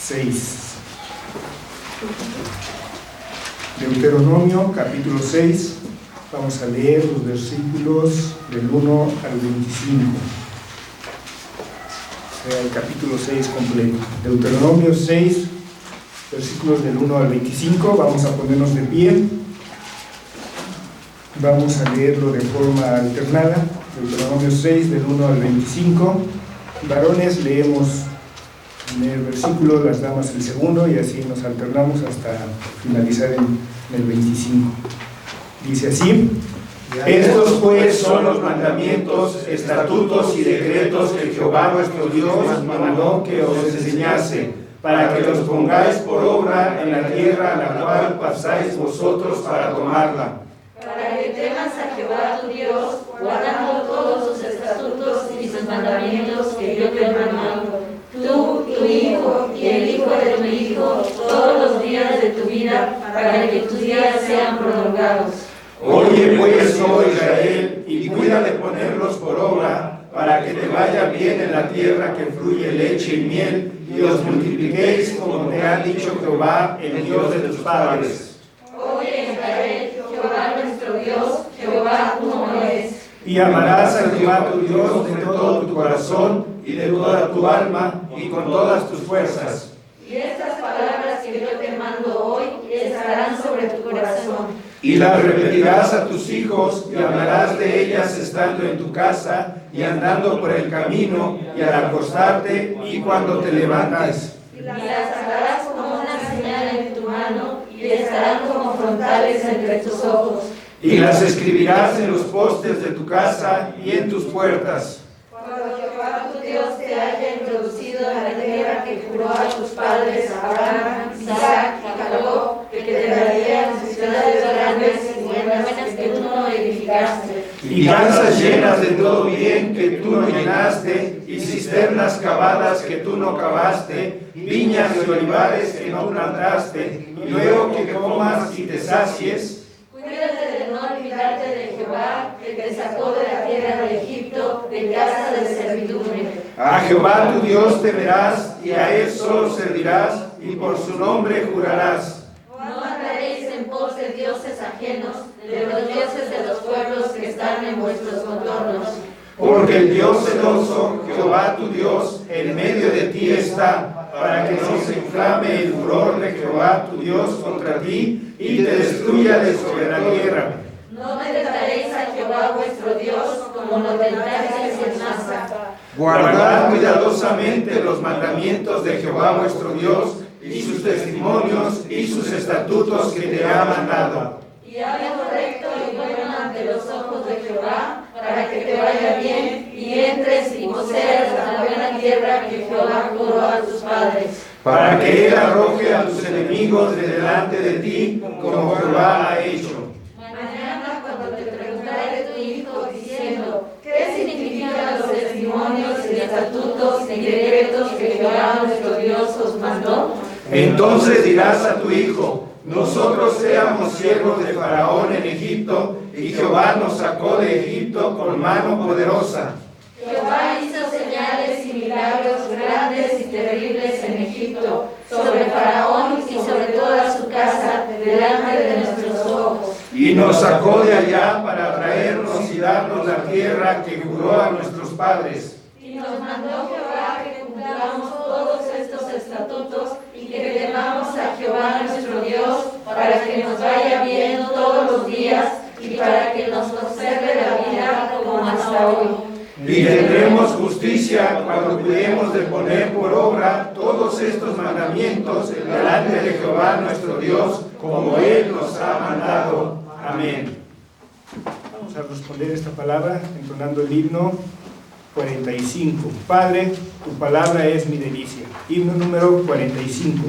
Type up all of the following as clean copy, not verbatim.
6. Deuteronomio capítulo 6, vamos a leer los versículos del 1 al 25, o sea, el capítulo 6 completo. Deuteronomio 6, versículos del 1 al 25, vamos a ponernos de pie, vamos a leerlo de forma alternada. Deuteronomio 6, del 1 al 25, varones leemos el primer versículo, las damas el segundo, y así nos alternamos hasta finalizar en el 25. Dice así: estos pues son los mandamientos, estatutos y decretos que Jehová vuestro Dios mandó que os enseñase, para que los pongáis por obra en la tierra a la cual pasáis vosotros para tomarla. Para que temas a Jehová tu Dios, guardando todos sus estatutos y sus mandamientos que yo te mando, tú, tu hijo y el hijo de tu hijo, todos los días de tu vida, para que tus días sean prolongados. Oye pues, oh Israel, y cuida de ponerlos por obra, para que te vaya bien en la tierra que fluye leche y miel, y os multipliquéis como te ha dicho Jehová, el Dios de tus padres. Oye Israel, Jehová nuestro Dios, Jehová uno es. Y amarás a Jehová tu Dios de todo tu corazón y de toda tu alma y con todas tus fuerzas. Y estas palabras que yo te mando hoy estarán sobre tu corazón. Y las repetirás a tus hijos y hablarás de ellas estando en tu casa y andando por el camino y al acostarte y cuando te levantes. Y las atarás como una señal en tu mano y estarán como frontales entre tus ojos. Y las escribirás en los postes de tu casa y en tus puertas. Cuando Jehová tu Dios te haya introducido en la tierra que juró a tus padres Abraham, Isaac y Jacob, que te daría ciudades grandes y buenas que tú no edificaste, Y casas llenas de todo bien que tú no llenaste, y cisternas cavadas que tú no cavaste, viñas y olivares que no plantaste, y luego que comas y te sacies. cuídate de no olvidarte de Jehová, que te sacó de la tierra de Egipto, de casa de servidumbre. A Jehová tu Dios temerás, y a él solo servirás, y por su nombre jurarás. No andaréis en pos de dioses ajenos, de los dioses de los pueblos que están en vuestros contornos. Porque el Dios celoso, Jehová tu Dios, en medio de ti está, para que no se inflame el furor de Jehová tu Dios contra ti, y te destruya de sobre la tierra. No tentaréis a Jehová vuestro Dios, como lo tentasteis en Masa. Guardad cuidadosamente los mandamientos de Jehová vuestro Dios, y sus testimonios y sus estatutos que te ha mandado. Y haz lo recto y bueno ante los ojos de Jehová, para que te vaya bien, y entres y poseas la buena tierra que Jehová juró a tus padres. Para que él arroje a tus enemigos de delante de ti, como Jehová ha hecho. Mañana, cuando te preguntare tu hijo, diciendo, ¿qué significan los testimonios y estatutos y decretos que Jehová nuestro Dios os mandó? Entonces dirás a tu hijo: nosotros éramos siervos de Faraón en Egipto, y Jehová nos sacó de Egipto con mano poderosa. Jehová hizo señales y milagros grandes y terribles en Egipto, sobre Faraón y sobre toda su casa, delante de nuestros ojos. Y nos sacó de allá para traernos y darnos la tierra que juró a nuestros padres. Y nos mandó Jehová que cumplamos todos estos estatutos y que temamos a Jehová nuestro Dios, para que nos vaya bien todos los días y para que nos conserve la vida como hasta hoy. Y tendremos justicia cuando cuidemos de poner por obra todos estos mandamientos delante de Jehová nuestro Dios, como Él nos ha mandado. Amén. Vamos a responder esta palabra entonando el himno 45. Padre, tu palabra es mi delicia. Himno número 45.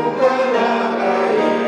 Tu palabra es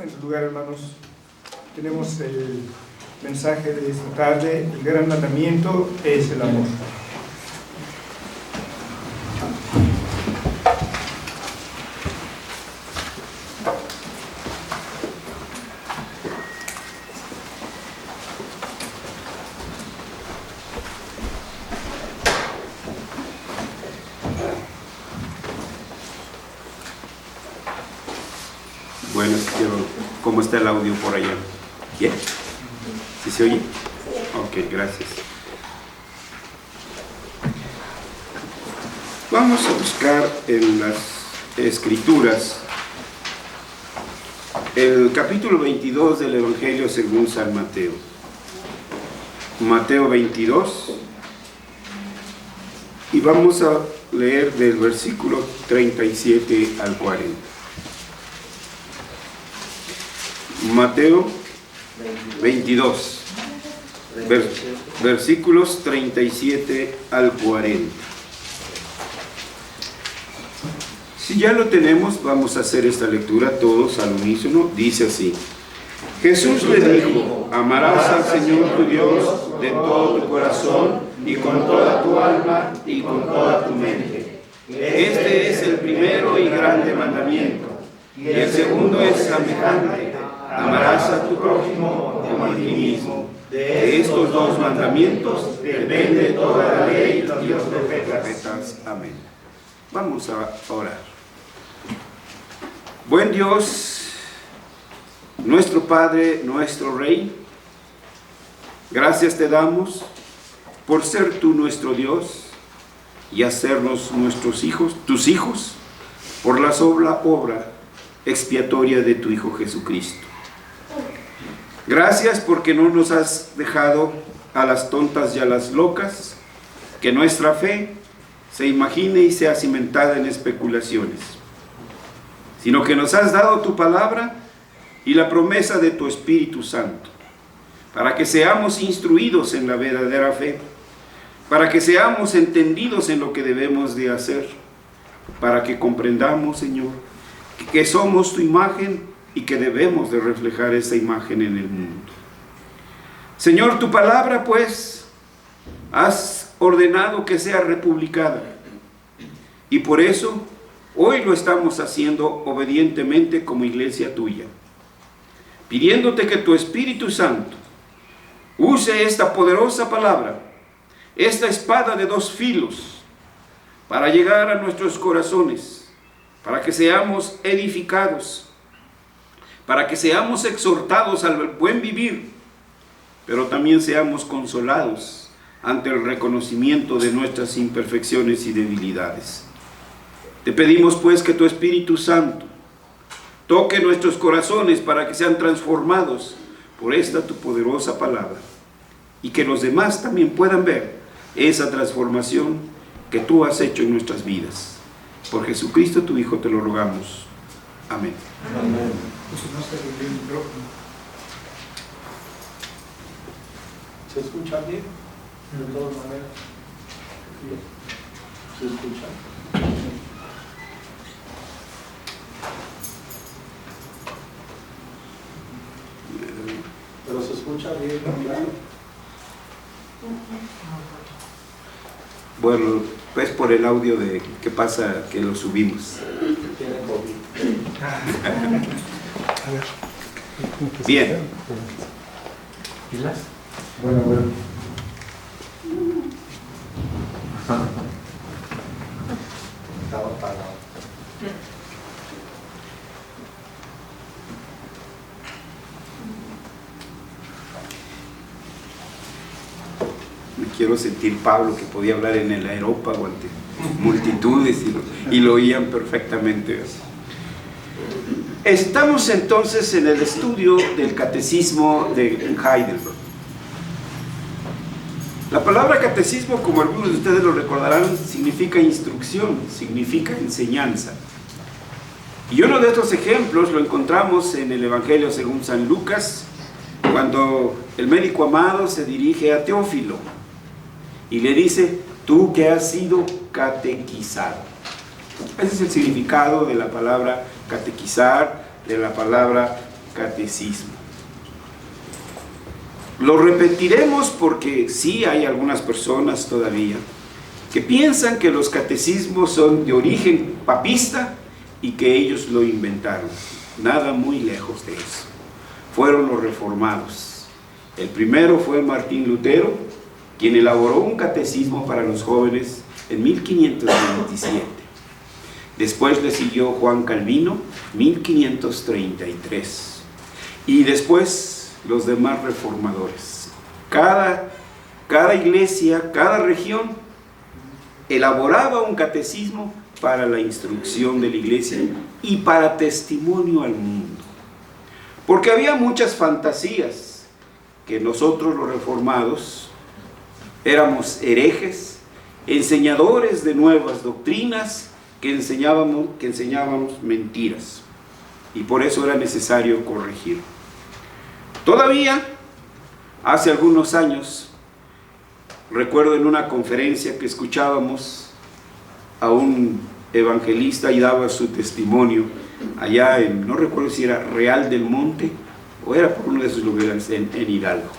en su lugar, hermanos. Tenemos el mensaje de esta tarde. El gran mandamiento es el amor. Bueno, ¿cómo está el audio por allá? ¿Bien? ¿Sí se oye? Ok, gracias. Vamos a buscar en las Escrituras el capítulo 22 del Evangelio según San Mateo. Mateo 22. Y vamos a leer del versículo 37 al 40. Mateo 22, versículos 37 al 40. Si ya lo tenemos, vamos a hacer esta lectura todos al unísono. Dice así: Jesús le dijo: amarás al Señor tu Dios de todo tu corazón y con toda tu alma y con toda tu mente. Este es el primero y grande mandamiento. Y el segundo es semejante: amarás a tu prójimo como a ti mismo. De estos dos mandamientos depende toda la ley y los profetas. Amén. Vamos a orar. Buen Dios, nuestro Padre, nuestro Rey, gracias te damos por ser tú nuestro Dios y hacernos nuestros hijos, tus hijos, por la obra expiatoria de tu Hijo Jesucristo. Gracias porque no nos has dejado a las tontas y a las locas, que nuestra fe se imagine y sea cimentada en especulaciones, sino que nos has dado tu palabra y la promesa de tu Espíritu Santo, para que seamos instruidos en la verdadera fe, para que seamos entendidos en lo que debemos de hacer, para que comprendamos, Señor, que somos tu imagen y que debemos de reflejar esa imagen en el mundo. Señor, tu palabra, pues, has ordenado que sea republicada, y por eso hoy lo estamos haciendo obedientemente como iglesia tuya, pidiéndote que tu Espíritu Santo use esta poderosa palabra, esta espada de dos filos, para llegar a nuestros corazones, para que seamos edificados, para que seamos exhortados al buen vivir, pero también seamos consolados ante el reconocimiento de nuestras imperfecciones y debilidades. Te pedimos pues que tu Espíritu Santo toque nuestros corazones para que sean transformados por esta tu poderosa palabra, y que los demás también puedan ver esa transformación que tú has hecho en nuestras vidas. Por Jesucristo tu Hijo te lo rogamos. Amén. Amén. ¿Se escucha bien? De todas maneras. ¿Se escucha? Pero se escucha bien, claro. Bueno, pues por el audio de qué pasa que lo subimos. Tiene COVID. Bien. ¿Pilas? Bueno. Estaba apagado. Me quiero sentir Pablo, que podía hablar en el aerópago ante multitudes y lo oían perfectamente. Estamos entonces en el estudio del catecismo de Heidelberg. La palabra catecismo, como algunos de ustedes lo recordarán, significa instrucción, significa enseñanza. Y uno de estos ejemplos lo encontramos en el Evangelio según San Lucas, cuando el médico amado se dirige a Teófilo y le dice: tú que has sido catequizado. Ese es el significado de la palabra catequizar, de la palabra catecismo. Lo repetiremos porque sí hay algunas personas todavía que piensan que los catecismos son de origen papista y que ellos lo inventaron. Nada muy lejos de eso. Fueron los reformados. El primero fue Martín Lutero, quien elaboró un catecismo para los jóvenes en 1527. Después le siguió Juan Calvino, 1533. Y después los demás reformadores. Cada iglesia, cada región elaboraba un catecismo para la instrucción de la iglesia y para testimonio al mundo. Porque había muchas fantasías que nosotros los reformados éramos herejes, enseñadores de nuevas doctrinas, que enseñábamos mentiras. Y por eso era necesario corregir. Todavía, hace algunos años, recuerdo en una conferencia que escuchábamos a un evangelista y daba su testimonio allá en, no recuerdo si era Real del Monte o era por uno de esos lugares en Hidalgo.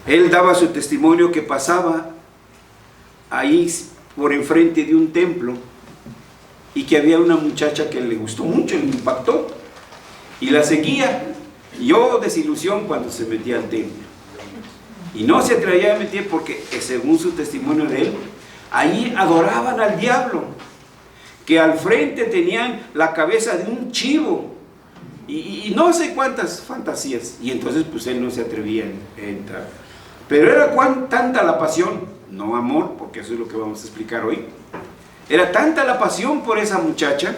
Él daba su testimonio que pasaba ahí por enfrente de un templo y que había una muchacha que le gustó mucho, le impactó y la seguía. Yo desilusión cuando se metía al templo y no se atrevía a meter porque según su testimonio de él, ahí adoraban al diablo, que al frente tenían la cabeza de un chivo y no sé cuántas fantasías, y entonces pues él no se atrevía a entrar. Pero era tanta la pasión, no amor, porque eso es lo que vamos a explicar hoy, era tanta la pasión por esa muchacha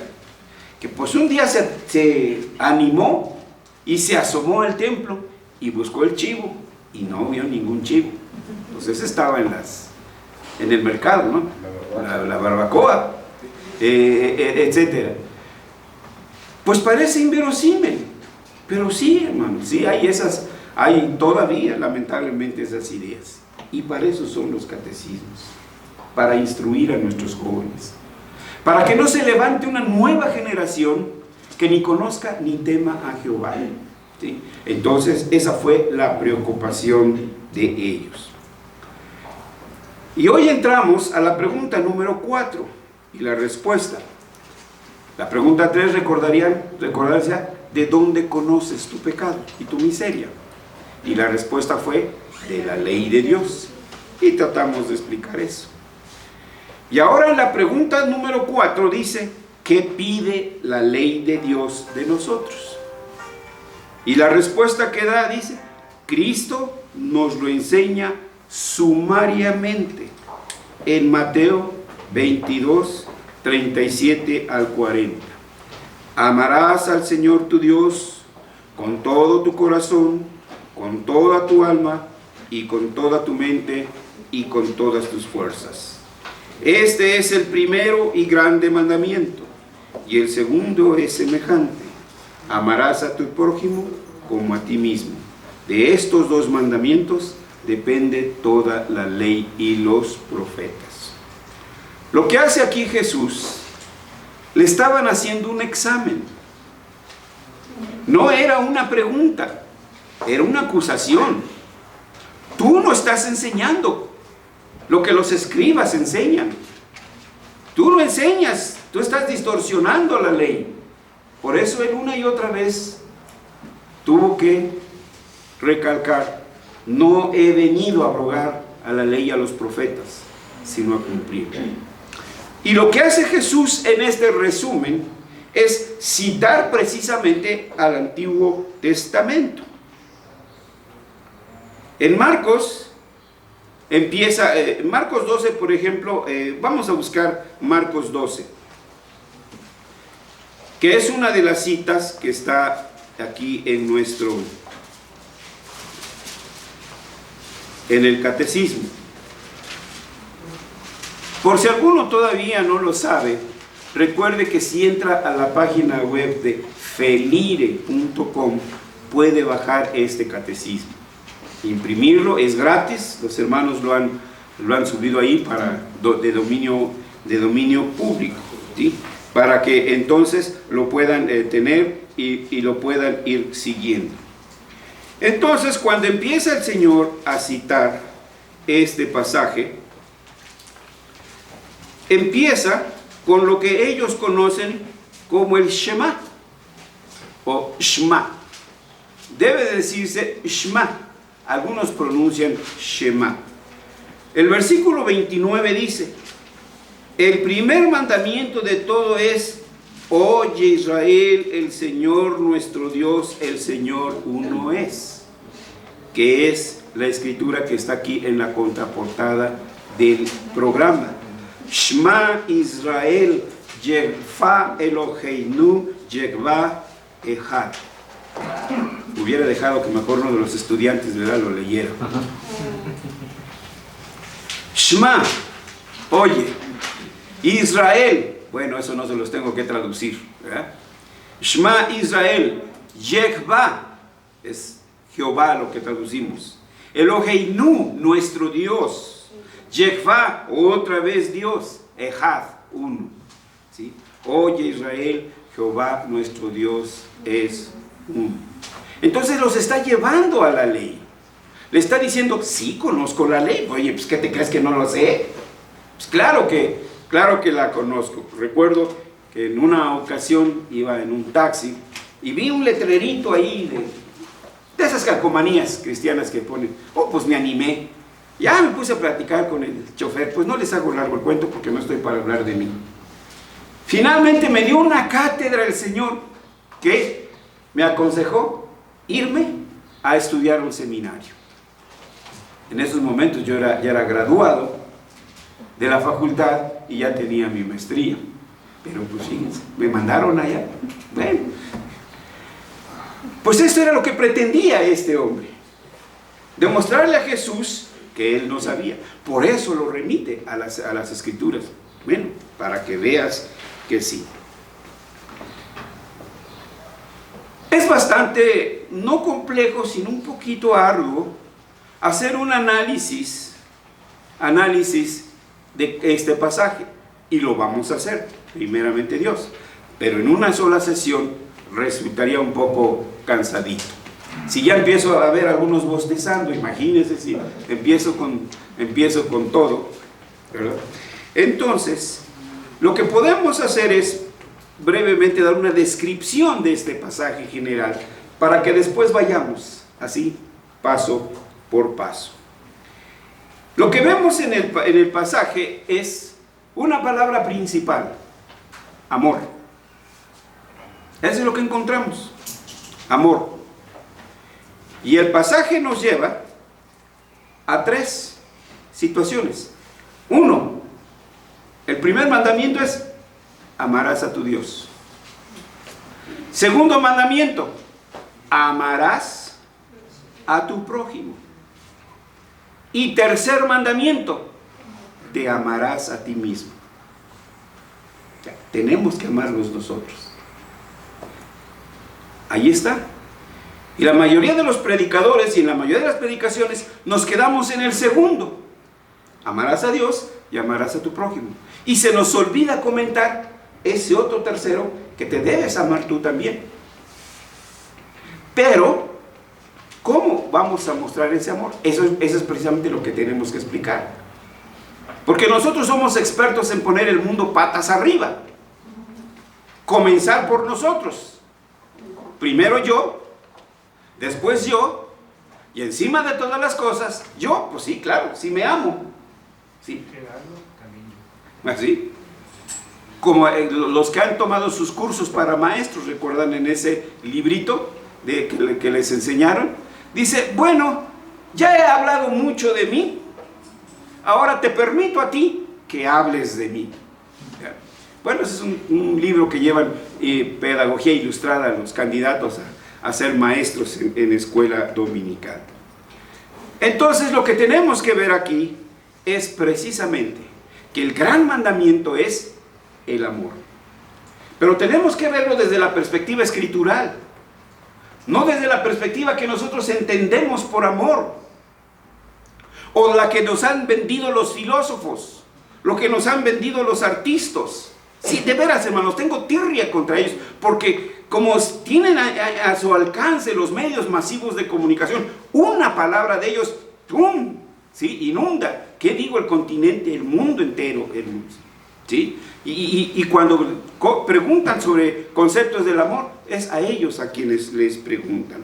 que pues un día se animó y se asomó al templo y buscó el chivo y no vio ningún chivo. Entonces estaba en el mercado, ¿no? La barbacoa, etcétera. Pues parece inverosímil, pero sí, hermano, sí hay todavía lamentablemente esas ideas. Y para eso son los catecismos, para instruir a nuestros jóvenes, para que no se levante una nueva generación que ni conozca ni tema a Jehová, ¿sí? Entonces esa fue la preocupación de ellos. Y hoy entramos a la pregunta número 4 y la respuesta. La pregunta 3 recordarse de dónde conoces tu pecado y tu miseria. Y la respuesta fue de la ley de Dios. Y tratamos de explicar eso. Y ahora la pregunta número 4 dice, ¿qué pide la ley de Dios de nosotros? Y la respuesta que da dice, Cristo nos lo enseña sumariamente en Mateo 22, 37 al 40. Amarás al Señor tu Dios con todo tu corazón, con toda tu alma y con toda tu mente y con todas tus fuerzas. Este es el primero y grande mandamiento, y el segundo es semejante: amarás a tu prójimo como a ti mismo. De estos dos mandamientos depende toda la ley y los profetas. Lo que hace aquí Jesús, le estaban haciendo un examen. No era una pregunta, era una acusación. Tú no estás enseñando lo que los escribas enseñan. Tú no enseñas, tú estás distorsionando la ley. Por eso él una y otra vez tuvo que recalcar: no he venido a abrogar a la ley y a los profetas, sino a cumplir. Y lo que hace Jesús en este resumen es citar precisamente al Antiguo Testamento. En Marcos empieza, Marcos 12, por ejemplo, vamos a buscar Marcos 12, que es una de las citas que está aquí en el catecismo. Por si alguno todavía no lo sabe, recuerde que si entra a la página web de felire.com puede bajar este catecismo, imprimirlo, es gratis, los hermanos lo han subido ahí de dominio público, ¿sí? para que entonces lo puedan tener y lo puedan ir siguiendo. Entonces, cuando empieza el Señor a citar este pasaje, empieza con lo que ellos conocen como el Shema o Shema. Debe de decirse Shema, algunos pronuncian Shema. El versículo 29 dice: el primer mandamiento de todo es: oye Israel, el Señor nuestro Dios, el Señor uno es, que es la escritura que está aquí en la contraportada del programa. Shema Israel, Yehová Eloheinu, Yehová Echad. Hubiera dejado que mejor uno de los estudiantes, ¿verdad?, lo leyera. Shema, oye. Israel, bueno, eso no se los tengo que traducir, ¿verdad? Shema Israel, Yehová, es Jehová lo que traducimos. Eloheinu, nuestro Dios. Yehová, otra vez Dios. Echad, uno. ¿Sí? Oye Israel, Jehová nuestro Dios es uno. Entonces los está llevando a la ley. Le está diciendo: sí, conozco la ley. Oye, pues ¿qué te crees que no lo sé? Pues claro que la conozco. Recuerdo que en una ocasión iba en un taxi y vi un letrerito ahí de esas calcomanías cristianas que ponen. Oh, pues me animé. Ya me puse a platicar con el chofer. Pues no les hago largo el cuento porque no estoy para hablar de mí. Finalmente me dio una cátedra el Señor que me aconsejó irme a estudiar un seminario. En esos momentos yo ya era graduado de la facultad y ya tenía mi maestría. Pero pues fíjense, me mandaron allá. Bueno, pues esto era lo que pretendía este hombre: demostrarle a Jesús que él no sabía. Por eso lo remite a las escrituras. Bueno, para que veas que sí. Es bastante, no complejo, sino un poquito arduo hacer un análisis de este pasaje, y lo vamos a hacer, primeramente Dios, pero en una sola sesión resultaría un poco cansadito. Si ya empiezo a ver algunos bostezando, imagínense si empiezo con todo, ¿verdad? Entonces, lo que podemos hacer es brevemente dar una descripción de este pasaje general, para que después vayamos así, paso por paso. Lo que vemos en el pasaje es una palabra principal: amor. Eso es lo que encontramos, amor. Y el pasaje nos lleva a 3 situaciones. 1, el primer mandamiento es: amarás a tu Dios. Segundo mandamiento: amarás a tu prójimo. Y tercer mandamiento: te amarás a ti mismo. Tenemos que amarnos nosotros. Ahí está. Y la mayoría de los predicadores y en la mayoría de las predicaciones nos quedamos en el segundo: amarás a Dios y amarás a tu prójimo. Y se nos olvida comentar ese otro tercero, que te debes amar tú también. Pero ¿cómo vamos a mostrar ese amor? Eso es precisamente lo que tenemos que explicar. Porque nosotros somos expertos en poner el mundo patas arriba. Comenzar por nosotros. Primero yo, después yo, y encima de todas las cosas, yo, pues sí, claro, sí me amo. Sí. Así. Como los que han tomado sus cursos para maestros, recuerdan en ese librito que les enseñaron, dice: bueno, ya he hablado mucho de mí, ahora te permito a ti que hables de mí. Bueno, ese es un libro que llevan pedagogía ilustrada a los candidatos a ser maestros en escuela dominical. Entonces lo que tenemos que ver aquí es precisamente que el gran mandamiento es el amor. Pero tenemos que verlo desde la perspectiva escritural, no desde la perspectiva que nosotros entendemos por amor, o la que nos han vendido los filósofos, lo que nos han vendido los artistas, Sí, de veras, hermanos, tengo tirria contra ellos, porque como tienen a su alcance los medios masivos de comunicación, una palabra de ellos, ¡pum!, ¿sí?, inunda. ¿Qué digo? El continente, el mundo entero, hermanos. ¿Sí? Y cuando preguntan sobre conceptos del amor, es a ellos a quienes les preguntan.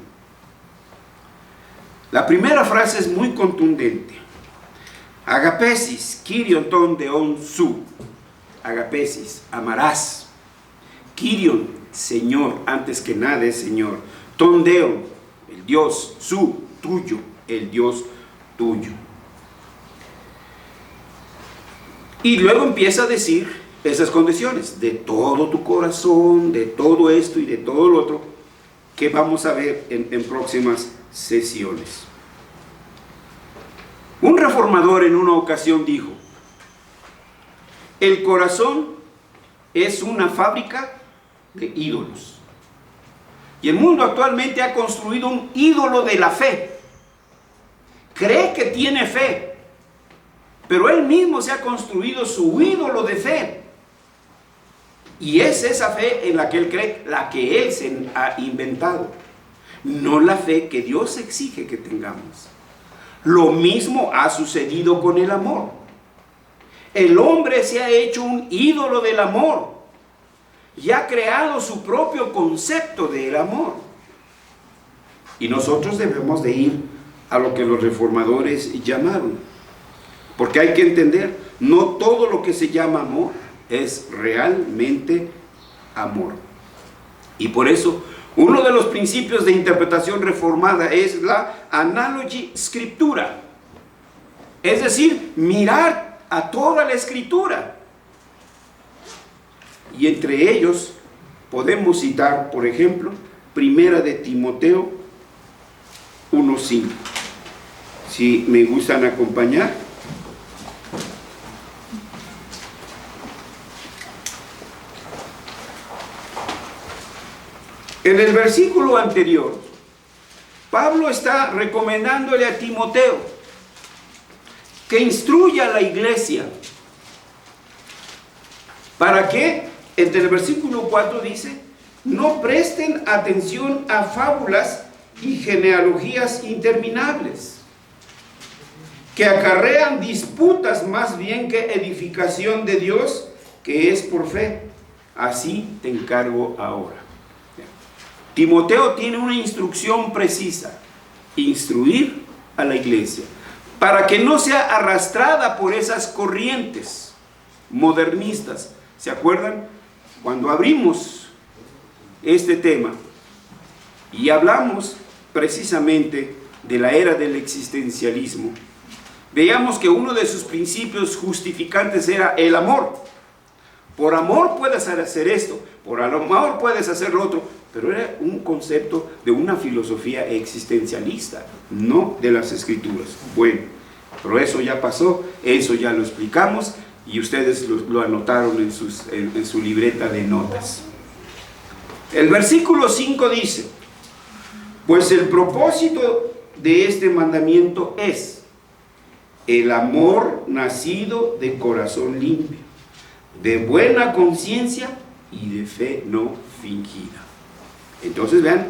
La primera frase es muy contundente. Agapesis, Kyrion ton deon su. Agapesis, amarás. Kyrion, Señor, antes que nada es Señor. Ton deon, el Dios, su, tuyo, el Dios tuyo. Y luego empieza a decir esas condiciones, de todo tu corazón, de todo esto y de todo lo otro, que vamos a ver en próximas sesiones. Un reformador en una ocasión dijo: el corazón es una fábrica de ídolos. Y el mundo actualmente ha construido un ídolo de la fe. Cree que tiene fe, pero él mismo se ha construido su ídolo de fe. Y es esa fe en la que él cree, la que él se ha inventado, no la fe que Dios exige que tengamos. Lo mismo ha sucedido con el amor. El hombre se ha hecho un ídolo del amor y ha creado su propio concepto del amor. Y nosotros debemos de ir a lo que los reformadores llamaron. Porque hay que entender, no todo lo que se llama amor es realmente amor. Y por eso, uno de los principios de interpretación reformada es la analogy scriptura. Es decir, mirar a toda la escritura. Y entre ellos podemos citar, por ejemplo, Primera de Timoteo 1:5. Si me gustan acompañar. En el versículo anterior, Pablo está recomendándole a Timoteo que instruya a la iglesia. ¿Para qué? Entre el versículo 4 dice: no presten atención a fábulas y genealogías interminables, que acarrean disputas más bien que edificación de Dios, que es por fe. Así te encargo ahora. Timoteo tiene una instrucción precisa: instruir a la iglesia, para que no sea arrastrada por esas corrientes modernistas. ¿Se acuerdan? Cuando abrimos este tema y hablamos precisamente de la era del existencialismo, veíamos que uno de sus principios justificantes era el amor. Por amor puedes hacer esto, por amor puedes hacer lo otro, pero era un concepto de una filosofía existencialista, no de las escrituras. Bueno, pero eso ya pasó, eso ya lo explicamos y ustedes lo anotaron en su libreta de notas. El versículo 5 dice: pues el propósito de este mandamiento es el amor nacido de corazón limpio, de buena conciencia y de fe no fingida. Entonces vean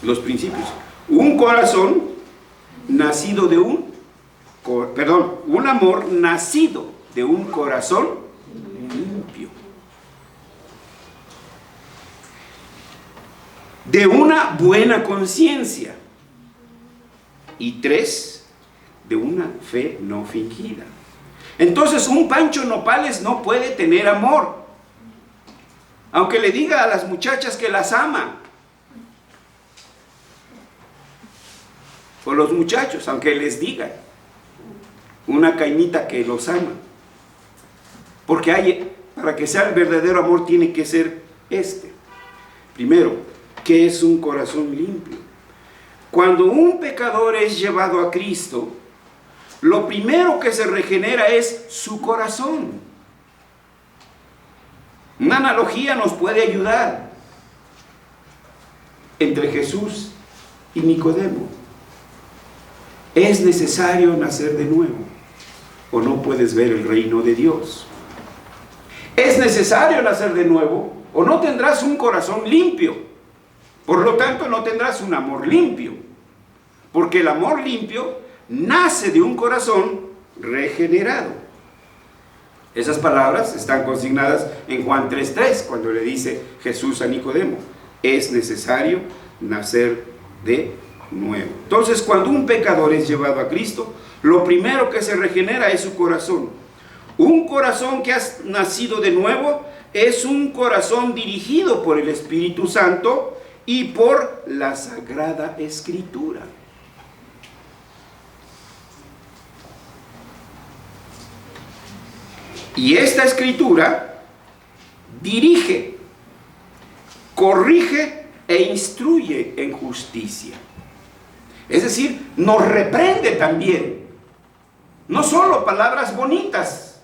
los principios. Un corazón nacido de un amor nacido de un corazón limpio, de una buena conciencia, y 3, de una fe no fingida. Entonces un Pancho Nopales no puede tener amor, aunque le diga a las muchachas que las ama, o los muchachos, aunque les diga una cañita que los ama, porque para que sea el verdadero amor tiene que ser primero, ¿qué es un corazón limpio? Cuando un pecador es llevado a Cristo, lo primero que se regenera es su corazón. Una analogía nos puede ayudar entre Jesús y Nicodemo. ¿Es necesario nacer de nuevo o no puedes ver el reino de Dios? Es necesario nacer de nuevo, o no tendrás un corazón limpio. Por lo tanto, no tendrás un amor limpio. Porque el amor limpio nace de un corazón regenerado. Esas palabras están consignadas en Juan 3:3, cuando le dice Jesús a Nicodemo: es necesario nacer de nuevo. Entonces, cuando un pecador es llevado a Cristo, lo primero que se regenera es su corazón. Un corazón que ha nacido de nuevo es un corazón dirigido por el Espíritu Santo y por la Sagrada Escritura. Y esta Escritura dirige, corrige e instruye en justicia. Es decir, nos reprende también. No solo palabras bonitas,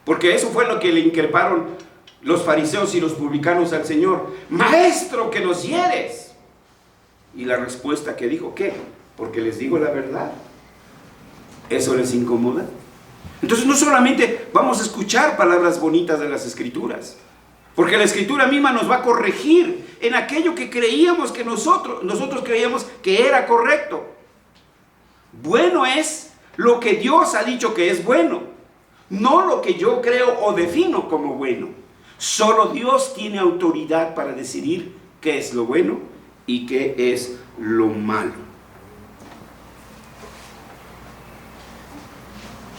porque eso fue lo que le increparon los fariseos y los publicanos al Señor: maestro, que nos hieres. Y la respuesta que dijo: ¿qué? Porque les digo la verdad. ¿Eso les incomoda? Entonces no solamente vamos a escuchar palabras bonitas de las Escrituras, porque la Escritura misma nos va a corregir en aquello que creíamos que nosotros creíamos que era correcto. Bueno es lo que Dios ha dicho que es bueno, no lo que yo creo o defino como bueno. Solo Dios tiene autoridad para decidir qué es lo bueno y qué es lo malo.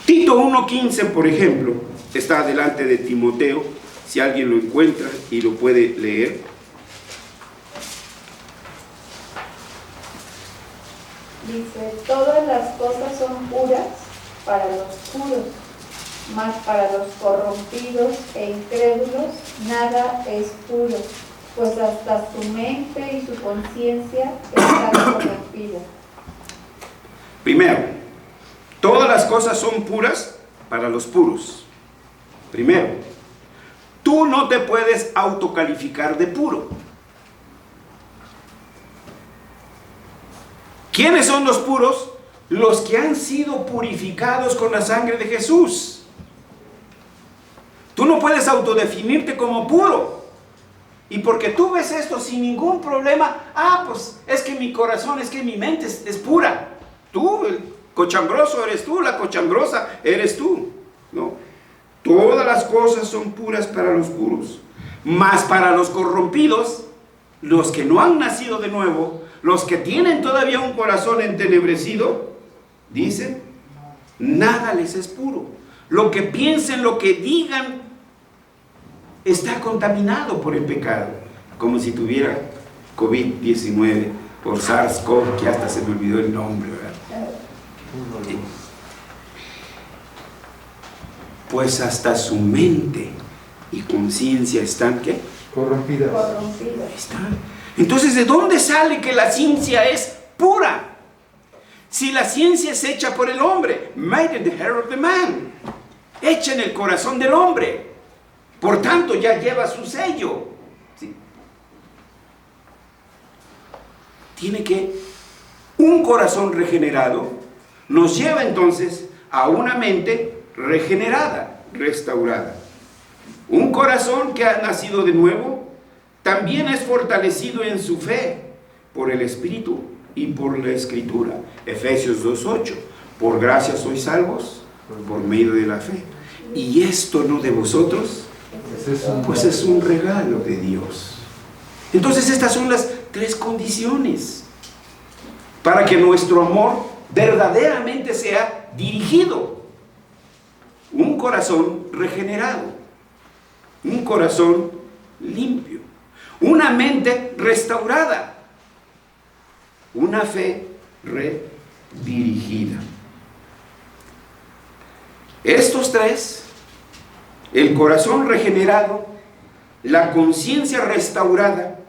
Tito 1:15, por ejemplo, está delante de Timoteo, si alguien lo encuentra y lo puede leer. Dice: todas las cosas son puras para los puros, mas para los corrompidos e incrédulos nada es puro, pues hasta su mente y su conciencia están corrompidas. Primero, todas las cosas son puras para los puros. Primero, tú no te puedes autocalificar de puro. ¿Quiénes son los puros? Los que han sido purificados con la sangre de Jesús. Tú no puedes autodefinirte como puro. Y porque tú ves esto sin ningún problema: pues es que mi corazón, es que mi mente es pura. Tú, el cochambroso eres tú, la cochamgrosa eres tú. No. Todas las cosas son puras para los puros. Mas para los corrompidos, los que no han nacido de nuevo, los que tienen todavía un corazón entenebrecido, dicen, nada les es puro. Lo que piensen, lo que digan, está contaminado por el pecado. Como si tuviera COVID-19 por SARS-CoV, que hasta se me olvidó el nombre, ¿verdad? Pues hasta su mente y conciencia están, ¿qué? Corrompidas. Ahí está. Entonces, ¿de dónde sale que la ciencia es pura? Si la ciencia es hecha por el hombre, made in the heart of the man, hecha en el corazón del hombre, por tanto ya lleva su sello. ¿Sí? Tiene que un corazón regenerado nos lleva entonces a una mente regenerada, restaurada. Un corazón que ha nacido de nuevo también es fortalecido en su fe por el Espíritu y por la Escritura. Efesios 2:8. Por gracia sois salvos por medio de la fe. Y esto no de vosotros, pues es un regalo de Dios. Entonces estas son las tres condiciones para que nuestro amor verdaderamente sea dirigido. Un corazón regenerado, un corazón limpio, una mente restaurada, una fe redirigida. Estos tres, el corazón regenerado, la conciencia restaurada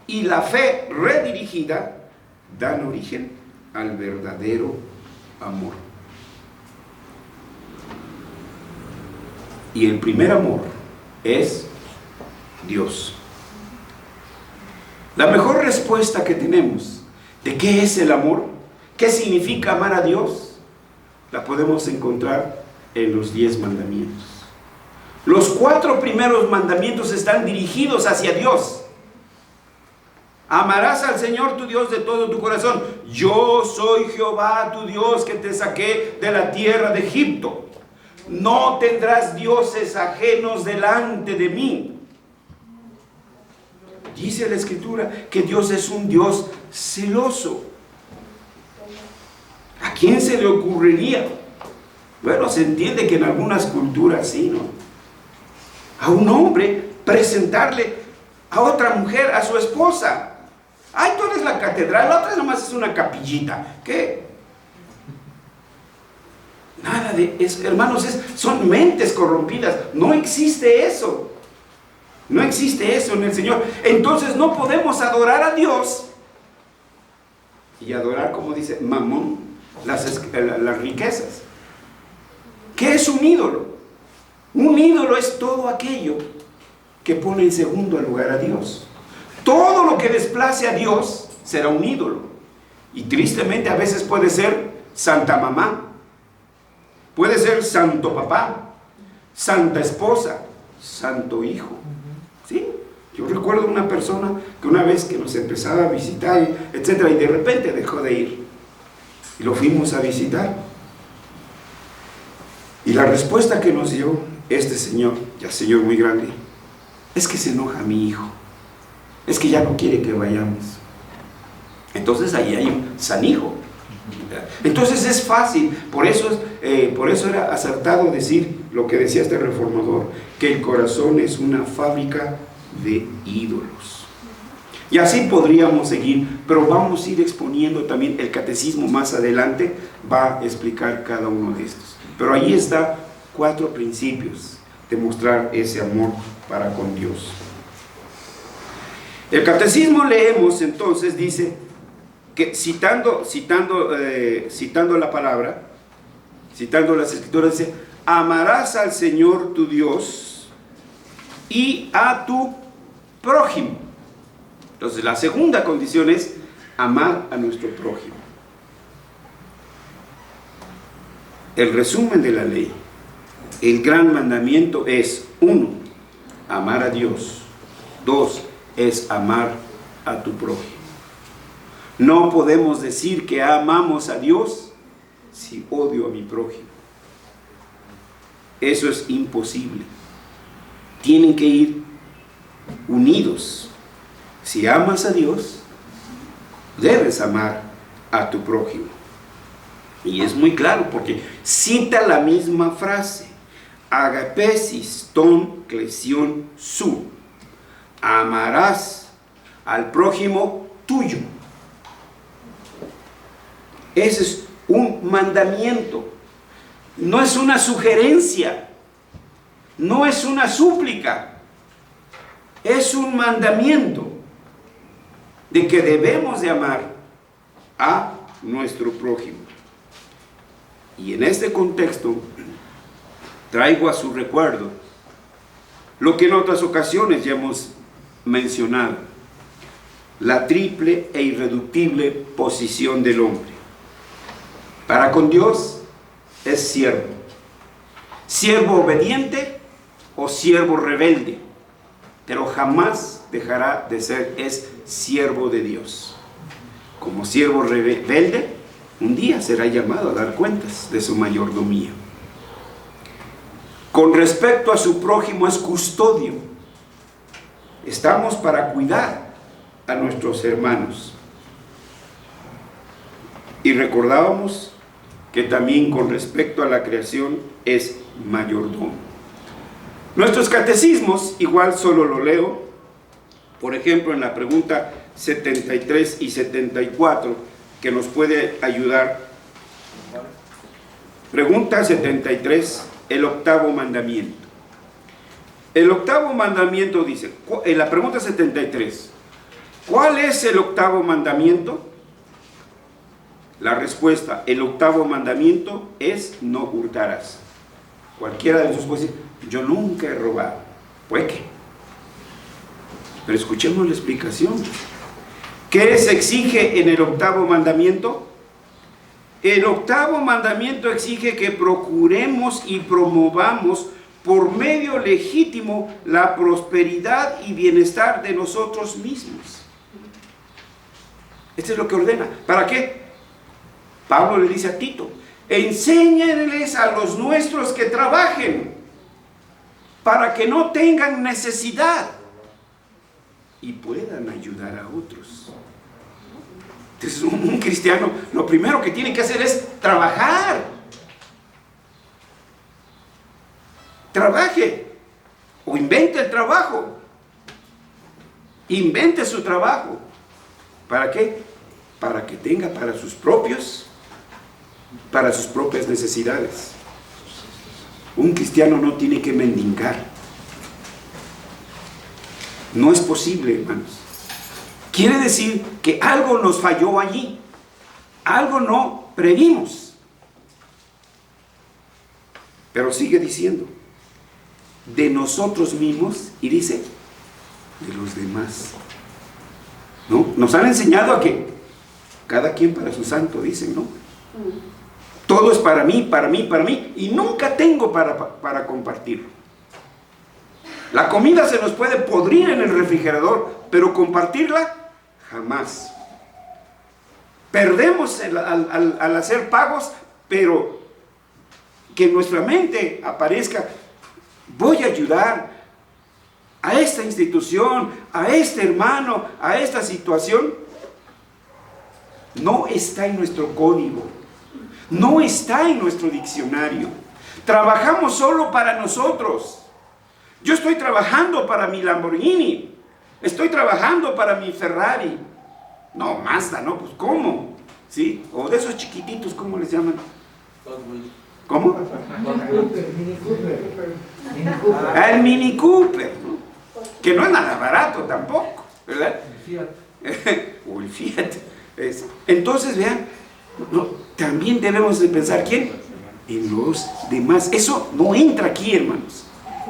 y la fe redirigida, dan origen al verdadero amor. Y el primer amor es Dios. La mejor respuesta que tenemos de qué es el amor, qué significa amar a Dios, la podemos encontrar en los 10 mandamientos. Los 4 primeros mandamientos están dirigidos hacia Dios. Amarás al Señor tu Dios de todo tu corazón. Yo soy Jehová tu Dios que te saqué de la tierra de Egipto. No tendrás dioses ajenos delante de mí. Dice la Escritura que Dios es un Dios celoso. ¿A quién se le ocurriría? Bueno, se entiende que en algunas culturas sí, ¿no? A un hombre presentarle a otra mujer, a su esposa. Ay, tú eres la catedral, la otra nomás es una capillita. ¿Qué? Nada de eso, hermanos, son mentes corrompidas. No existe eso. No existe eso en el Señor. Entonces no podemos adorar a Dios y adorar, como dice Mamón, las riquezas. ¿Qué es un ídolo? Un ídolo es todo aquello que pone en segundo lugar a Dios. Todo lo que desplace a Dios será un ídolo. Y tristemente a veces puede ser Santa Mamá, puede ser Santo Papá, Santa Esposa, Santo Hijo. ¿Sí? Yo recuerdo una persona que una vez que nos empezaba a visitar, etcétera, y de repente dejó de ir. Y lo fuimos a visitar. Y la respuesta que nos dio este señor, ya señor muy grande, es que se enoja mi hijo. Es que ya no quiere que vayamos. Entonces ahí hay un sanijo. Entonces es fácil. Por eso era acertado decir lo que decía este reformador, que el corazón es una fábrica de ídolos. Y así podríamos seguir, pero vamos a ir exponiendo también el catecismo más adelante, va a explicar cada uno de estos. Pero ahí está 4 principios de mostrar ese amor para con Dios. El catecismo leemos entonces, dice que citando la palabra, citando las escrituras, dice: amarás al Señor tu Dios y a tu prójimo. Entonces la segunda condición es amar a nuestro prójimo. El resumen de la ley, el gran mandamiento es: 1, amar a Dios. 2, es amar a tu prójimo. No podemos decir que amamos a Dios si odio a mi prójimo. Eso es imposible. Tienen que ir unidos. Si amas a Dios, debes amar a tu prójimo. Y es muy claro porque cita la misma frase: agapesis ton klesion su. Amarás al prójimo tuyo. Ese es un mandamiento. No es una sugerencia. No es una súplica. Es un mandamiento de que debemos de amar a nuestro prójimo. Y en este contexto traigo a su recuerdo lo que en otras ocasiones ya hemos mencionado: la triple e irreductible posición del hombre. Para con Dios es siervo. Siervo obediente o siervo rebelde, pero jamás dejará de ser, es siervo de Dios. Como siervo rebelde, un día será llamado a dar cuentas de su mayordomía. Con respecto a su prójimo es custodio. Estamos para cuidar a nuestros hermanos. Y recordábamos que también con respecto a la creación es mayordomo. Nuestros catecismos, igual solo lo leo, por ejemplo en la pregunta 73 y 74, que nos puede ayudar. Pregunta 73, el octavo mandamiento. El octavo mandamiento dice, en la pregunta 73, ¿cuál es el octavo mandamiento? La respuesta: el octavo mandamiento es: no hurtarás. Cualquiera de nosotros puede decir: yo nunca he robado. Pues qué. Pero escuchemos la explicación. ¿Qué se exige en el octavo mandamiento? El octavo mandamiento exige que procuremos y promovamos por medio legítimo la prosperidad y bienestar de nosotros mismos. Esto es lo que ordena. ¿Para qué? Pablo le dice a Tito: enséñenles a los nuestros que trabajen, para que no tengan necesidad y puedan ayudar a otros. Entonces, un cristiano lo primero que tiene que hacer es trabajar. Trabaje o invente el trabajo. Invente su trabajo. ¿Para qué? Para que tenga para sus propias necesidades. Un cristiano no tiene que mendigar. No es posible, hermanos. Quiere decir que algo nos falló allí. Algo no previmos. Pero sigue diciendo: de nosotros mismos, y dice, de los demás. ¿No? Nos han enseñado a que cada quien para su santo, dicen, ¿no? Todo es para mí, para mí, para mí, y nunca tengo para compartirlo. La comida se nos puede podrir en el refrigerador, pero compartirla, jamás. Perdemos al hacer pagos, pero que en nuestra mente aparezca: voy a ayudar a esta institución, a este hermano, a esta situación. No está en nuestro código, no está en nuestro diccionario. Trabajamos solo para nosotros. Yo estoy trabajando para mi Lamborghini, estoy trabajando para mi Ferrari. No, Mazda, ¿no? Pues ¿cómo? ¿Sí? O de esos chiquititos, ¿cómo les llaman? ¿Cómo? El Mini Cooper, ¿no? Que no es nada barato tampoco, ¿verdad? O el Fiat. Entonces, vean, también debemos de pensar, ¿quién? En los demás. Eso no entra aquí, hermanos.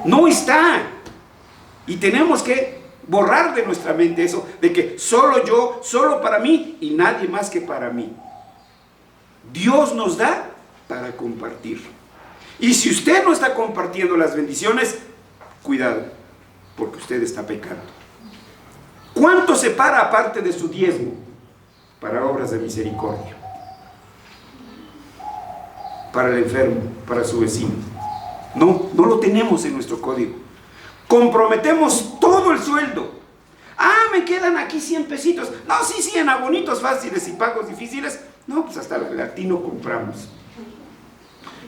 No está. Y tenemos que borrar de nuestra mente eso, de que solo yo, solo para mí y nadie más que para mí. Dios nos da para compartir. Y si usted no está compartiendo las bendiciones, cuidado, porque usted está pecando. ¿Cuánto separa aparte de su diezmo para obras de misericordia? Para el enfermo, para su vecino. No lo tenemos en nuestro código. Comprometemos todo el sueldo. Me quedan aquí 100 pesitos. No, sí, en abonitos fáciles y pagos difíciles. No, pues hasta el latino compramos.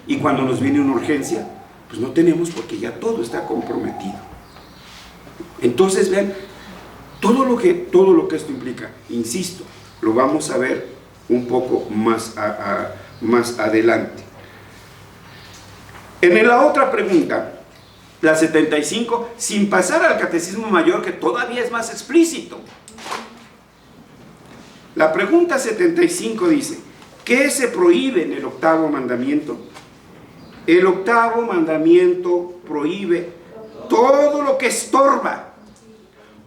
Y cuando nos viene una urgencia, pues no tenemos, porque ya todo está comprometido. Entonces, vean, todo lo que esto implica, insisto, lo vamos a ver un poco más adelante. En la otra pregunta, la 75, sin pasar al catecismo mayor, que todavía es más explícito. La pregunta 75 dice: ¿qué se prohíbe en el octavo mandamiento? El octavo mandamiento prohíbe todo lo que estorba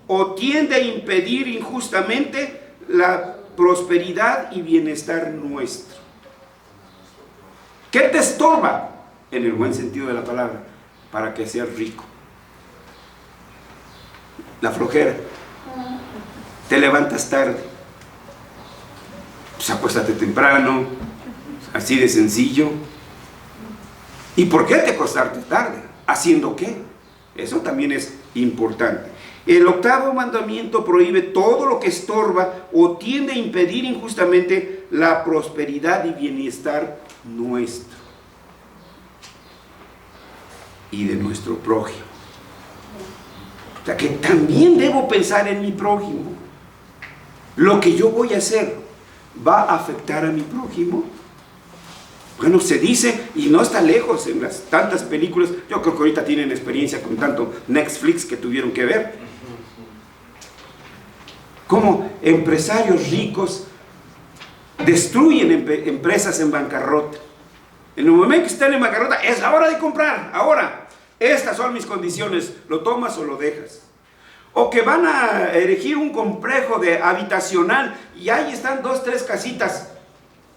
o tiende a impedir injustamente la prosperidad y bienestar nuestro. ¿Qué te estorba? En el buen sentido de la palabra, para que seas rico. La flojera. Te levantas tarde. Pues acuéstate temprano. Así de sencillo. ¿Y por qué te acostarte tarde? ¿Haciendo qué? Eso también es importante. El octavo mandamiento prohíbe todo lo que estorba o tiende a impedir injustamente la prosperidad y bienestar nuestro y de nuestro prójimo. O sea que también debo pensar en mi prójimo. Lo que yo voy a hacer va a afectar a mi prójimo. Bueno, se dice, y no está lejos en las tantas películas. Yo creo que ahorita tienen experiencia con tanto Netflix que tuvieron que ver, cómo empresarios ricos destruyen empresas en bancarrota. En el momento que están en bancarrota, es la hora de comprar. Ahora, estas son mis condiciones, lo tomas o lo dejas. O que van a erigir un complejo habitacional y ahí están 2, 3 casitas.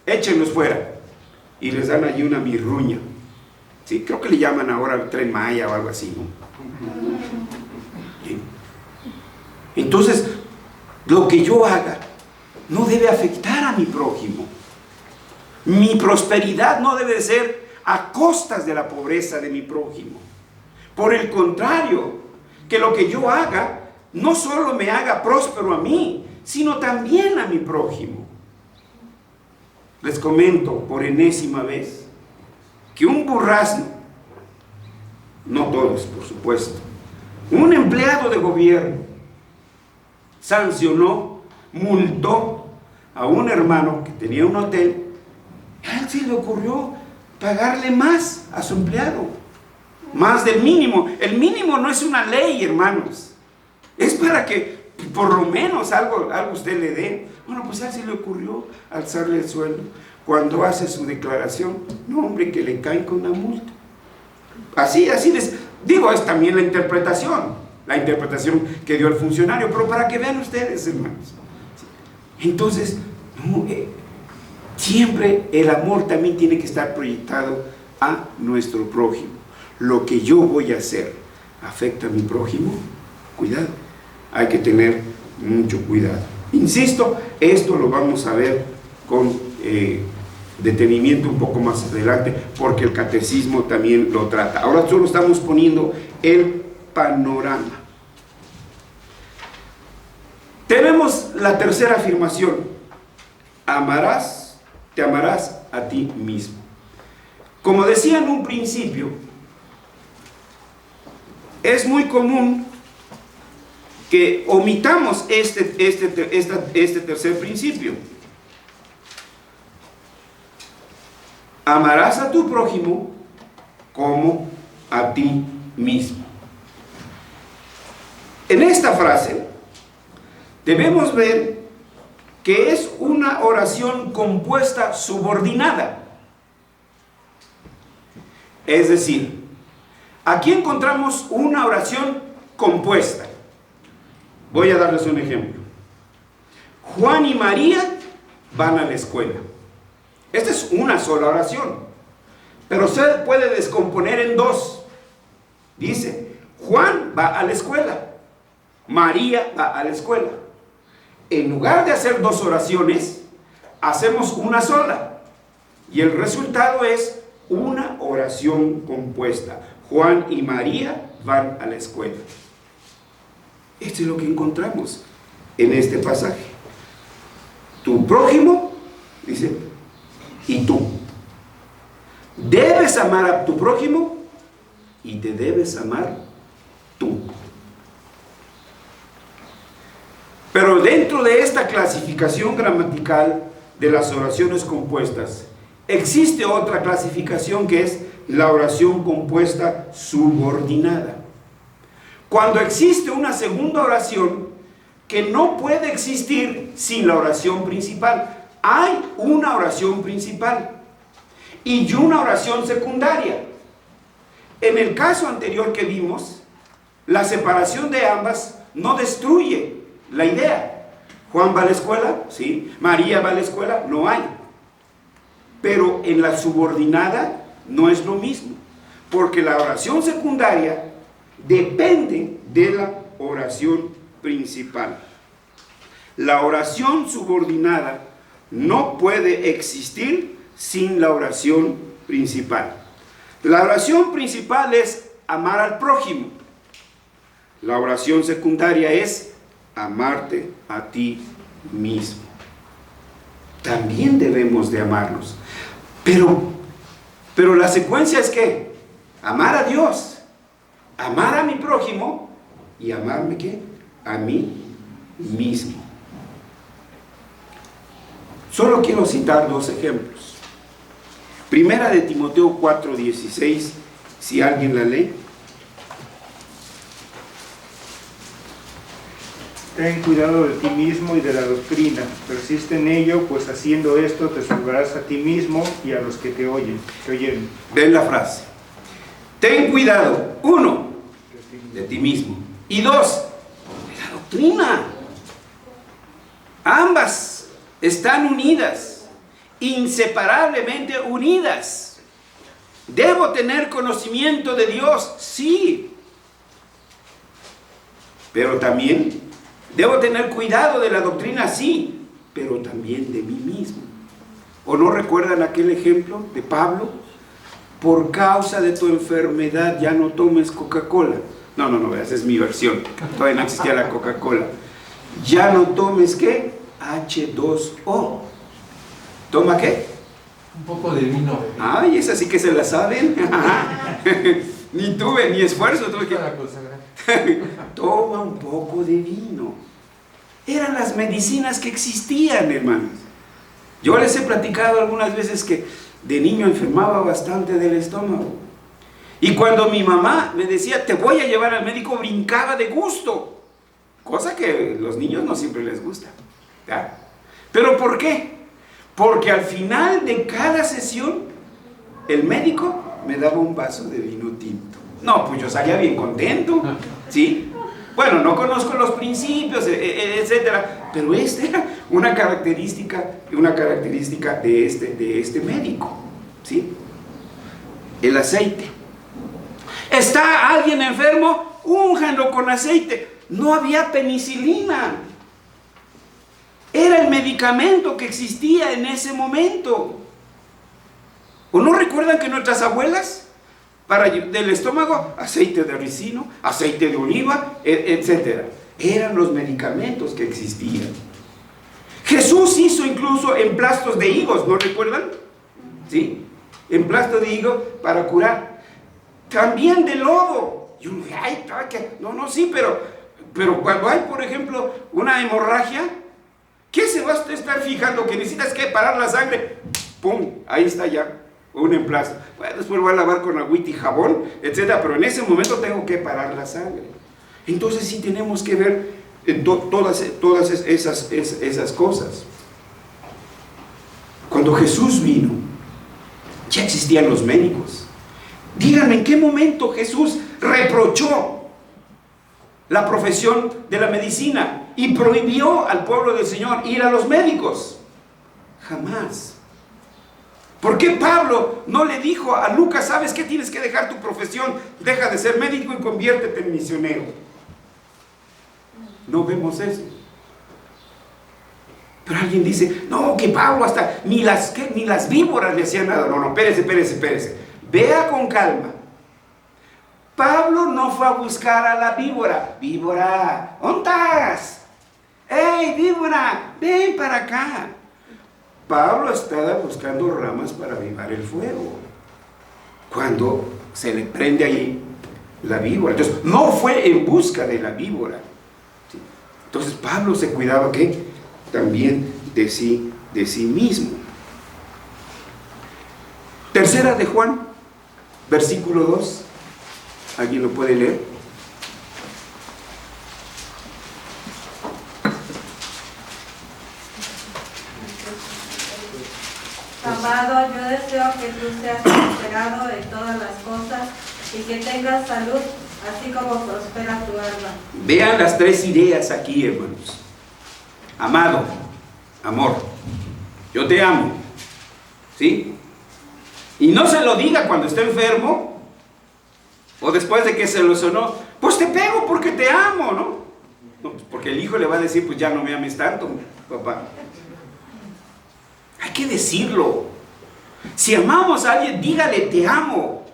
échenlos fuera. Y les dan allí una mirruña. Sí, creo que le llaman ahora Tren Maya o algo así, ¿no? ¿Sí? Entonces, lo que yo haga no debe afectar a mi prójimo. Mi prosperidad no debe ser a costas de la pobreza de mi prójimo. Por el contrario, que lo que yo haga no solo me haga próspero a mí, sino también a mi prójimo. Les comento por enésima vez que un burrazno, no todos por supuesto, un empleado de gobierno sancionó, multó a un hermano que tenía un hotel. A él se le ocurrió pagarle más a su empleado, más del mínimo. El mínimo no es una ley, hermanos, es para que por lo menos algo usted le dé. Bueno, pues a él se le ocurrió alzarle el sueldo. Cuando hace su declaración, no, hombre, que le caen con una multa. Así les digo, es también la interpretación que dio el funcionario, pero para que vean ustedes, hermanos. Entonces, siempre el amor también tiene que estar proyectado a nuestro prójimo. Lo que yo voy a hacer afecta a mi prójimo, cuidado, hay que tener mucho cuidado. Insisto, esto lo vamos a ver con detenimiento un poco más adelante, porque el catecismo también lo trata. Ahora solo estamos poniendo el panorama. Tenemos la tercera afirmación: te amarás a ti mismo. Como decía en un principio, es muy común que omitamos este tercer principio. Amarás a tu prójimo como a ti mismo. En esta frase debemos ver que es una oración compuesta subordinada. Es decir, aquí encontramos una oración compuesta. Voy a darles un ejemplo. Juan y María van a la escuela. Esta es una sola oración, pero se puede descomponer en dos. Dice, Juan va a la escuela, María va a la escuela. En lugar de hacer dos oraciones, hacemos una sola. Y el resultado es una oración compuesta. Juan y María van a la escuela. Esto es lo que encontramos en este pasaje. Tu prójimo, dice, y tú. Debes amar a tu prójimo y te debes amar tú. Pero dentro de esta clasificación gramatical de las oraciones compuestas, existe otra clasificación que es la oración compuesta subordinada. Cuando existe una segunda oración que no puede existir sin la oración principal. Hay una oración principal y una oración secundaria. En el caso anterior que vimos, la separación de ambas no destruye la idea. Juan va a la escuela, sí. María va a la escuela, no hay. Pero en la subordinada no es lo mismo, porque la oración secundaria depende de la oración principal. La oración subordinada no puede existir sin la oración principal. La oración principal es amar al prójimo. La oración secundaria es amarte a ti mismo. También debemos de amarnos. Pero la secuencia es que amar a Dios, amar a mi prójimo y amarme ¿qué? A mí mismo. Solo quiero citar dos ejemplos. Primera de Timoteo 4:16, si alguien la lee. Ten cuidado de ti mismo y de la doctrina, persiste en ello, pues haciendo esto te salvarás a ti mismo y a los que te oyeren. Ven la frase. Ten cuidado, uno, de ti mismo, y dos, de la doctrina. Ambas están unidas inseparablemente unidas. ¿Debo tener conocimiento de Dios? Sí. Pero también debo tener cuidado de la doctrina, sí, pero también de mí mismo. ¿O no recuerdan aquel ejemplo de Pablo? Por causa de tu enfermedad ya no tomes Coca-Cola. No, esa es mi versión. Todavía no existía la Coca-Cola. Ya no tomes, ¿qué? H2O. ¿Toma qué? Un poco de vino. Ay, esa sí que se la saben. Ni tuve, ni esfuerzo tuve que... Para consagrar. Toma un poco de vino. Eran las medicinas que existían, hermanos. Yo les he platicado algunas veces que de niño enfermaba bastante del estómago. Y cuando mi mamá me decía, te voy a llevar al médico, brincaba de gusto. Cosa que a los niños no siempre les gusta. ¿Ya? ¿Pero por qué? Porque al final de cada sesión, el médico me daba un vaso de vino tinto. No, pues yo salía bien contento, ¿sí? Bueno, no conozco los principios, etcétera, pero esta era una característica de este médico, ¿sí? El aceite. ¿Está alguien enfermo? Únjanlo con aceite. No había penicilina. Era el medicamento que existía en ese momento. ¿O no recuerdan que nuestras abuelas, del estómago, aceite de ricino, aceite de oliva, etcétera? Eran los medicamentos que existían. Jesús hizo incluso emplastos de higos, ¿no recuerdan? ¿Sí? Emplastos de higos para curar. También de lodo. Y uno dice, ay, sí, pero cuando hay, por ejemplo, una hemorragia, ¿qué se va a estar fijando? Que necesitas que parar la sangre. ¡Pum! Ahí está ya un emplasto. Bueno, después voy a lavar con agüita y jabón, etcétera, pero en ese momento tengo que parar la sangre. Entonces sí tenemos que ver todas esas cosas. Cuando Jesús vino, ya existían los médicos. Díganme, ¿en qué momento Jesús reprochó la profesión de la medicina y prohibió al pueblo del Señor ir a los médicos? Jamás. ¿Por qué Pablo no le dijo a Lucas, sabes qué, tienes que dejar tu profesión, deja de ser médico y conviértete en misionero? No vemos eso. Pero alguien dice, no, que Pablo hasta ni las víboras le hacían nada. No, espérese. Vea con calma. Pablo no fue a buscar a la víbora. Víbora, ¿dónde estás? ¡Ey, víbora! Ven para acá. Pablo estaba buscando ramas para avivar el fuego. Cuando se le prende ahí la víbora. Entonces, no fue en busca de la víbora. ¿Sí? Entonces, Pablo se cuidaba, ¿qué? También de sí mismo. Tercera de Juan, versículo 2. ¿Alguien lo puede leer? Amado, yo deseo que tú seas prosperado en todas las cosas y que tengas salud, así como prospera tu alma. Vean las tres ideas aquí, hermanos. Amado, amor, yo te amo, ¿sí? Y no se lo diga cuando esté enfermo o después de que se lo sonó, pues te pego porque te amo, ¿no? No, pues porque el hijo le va a decir, pues ya no me ames tanto, papá. Hay que decirlo. Si amamos a alguien, dígale, te amo.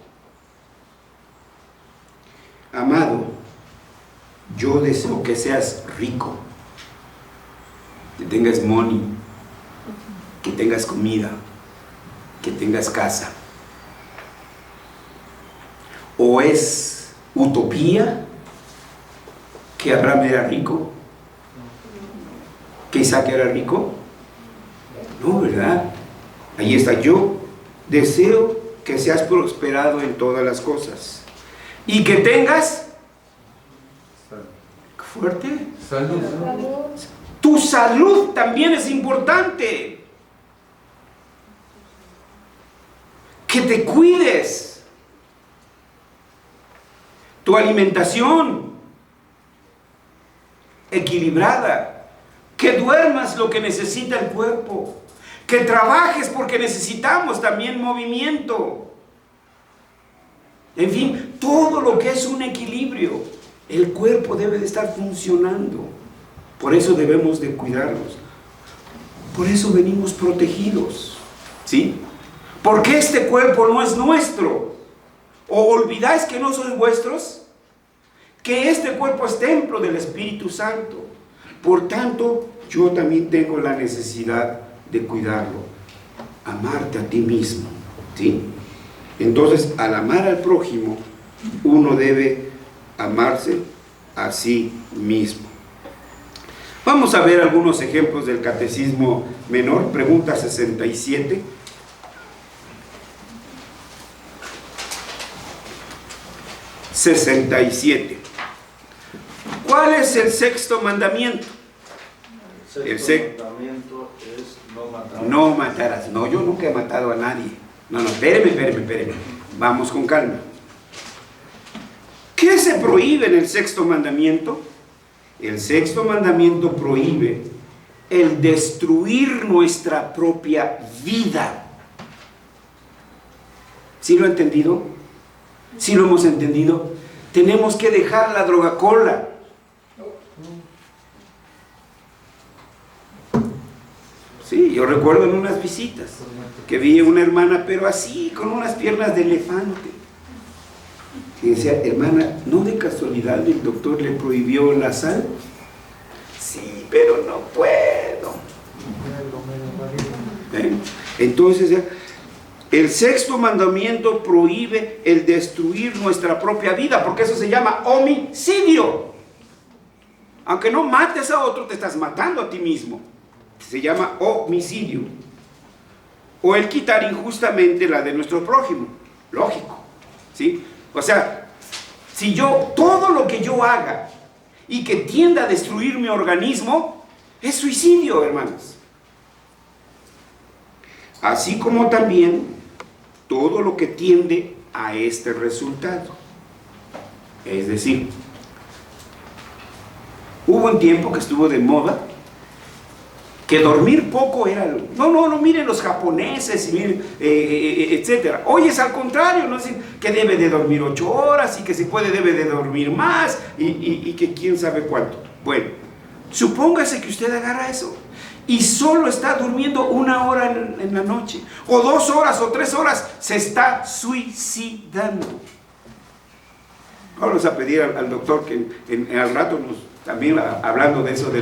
Amado, yo deseo que seas rico, que tengas money, que tengas comida, que tengas casa. ¿O es utopía que Abraham era rico? ¿Que Isaac era rico? No, ¿verdad? Ahí está. Yo deseo que seas prosperado en todas las cosas y que tengas fuerte Salud. tu salud. También es importante que te cuides, tu alimentación equilibrada, que duermas lo que necesita el cuerpo, que trabajes porque necesitamos también movimiento. En fin, todo lo que es un equilibrio, el cuerpo debe de estar funcionando. Por eso debemos de cuidarnos. Por eso venimos protegidos, ¿sí? Porque este cuerpo no es nuestro. ¿O olvidáis que no sois vuestros? Que este cuerpo es templo del Espíritu Santo. Por tanto, yo también tengo la necesidad de cuidarlo. Amarte a ti mismo, ¿sí? Entonces, al amar al prójimo, uno debe amarse a sí mismo. Vamos a ver algunos ejemplos del Catecismo Menor, pregunta 67. ¿Cuál es el sexto mandamiento? El sexto mandamiento es no matarás. No matarás. No, yo nunca he matado a nadie. No, espéreme. Vamos con calma. ¿Qué se prohíbe en el sexto mandamiento? El sexto mandamiento prohíbe el destruir nuestra propia vida. ¿Sí lo he entendido? ¿Sí lo hemos entendido? Tenemos que dejar la droga-cola. Sí, yo recuerdo en unas visitas que vi a una hermana, pero así, con unas piernas de elefante. Y decía, hermana, ¿no de casualidad el doctor le prohibió la sal? Sí, pero no puedo. Entonces, el sexto mandamiento prohíbe el destruir nuestra propia vida, porque eso se llama homicidio. Aunque no mates a otro, te estás matando a ti mismo. Se llama homicidio. O el quitar injustamente la de nuestro prójimo. Lógico, ¿sí? O sea, si yo, todo lo que yo haga y que tienda a destruir mi organismo, es suicidio, hermanos. Así como también todo lo que tiende a este resultado. Es decir, hubo un tiempo que estuvo de moda que dormir poco era... No, miren los japoneses, y miren, etcétera. Hoy es al contrario, ¿no? Que debe de dormir 8 horas y que si puede debe de dormir más y que quién sabe cuánto. Bueno, supóngase que usted agarra eso y solo está durmiendo 1 hora en la noche, o 2 horas o 3 horas, se está suicidando. Vamos a pedir al doctor que al rato nos... También hablando de eso, de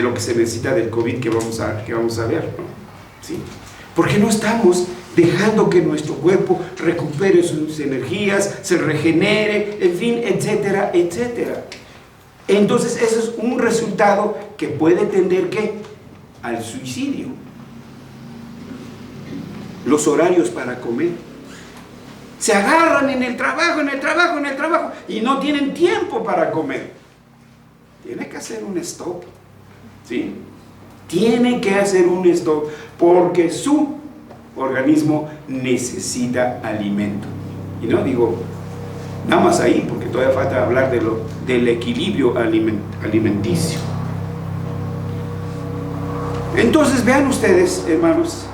lo que se necesita del COVID que vamos a ver, ¿no? ¿Sí? Porque no estamos dejando que nuestro cuerpo recupere sus energías, se regenere, en fin, etcétera, etcétera. Entonces, eso es un resultado que puede tender, ¿qué? Al suicidio. Los horarios para comer. Se agarran en el trabajo, y no tienen tiempo para comer. Tiene que hacer un stop, ¿sí? Tiene que hacer un stop porque su organismo necesita alimento. Y no digo nada más ahí, porque todavía falta hablar del equilibrio alimenticio. Entonces vean ustedes, hermanos,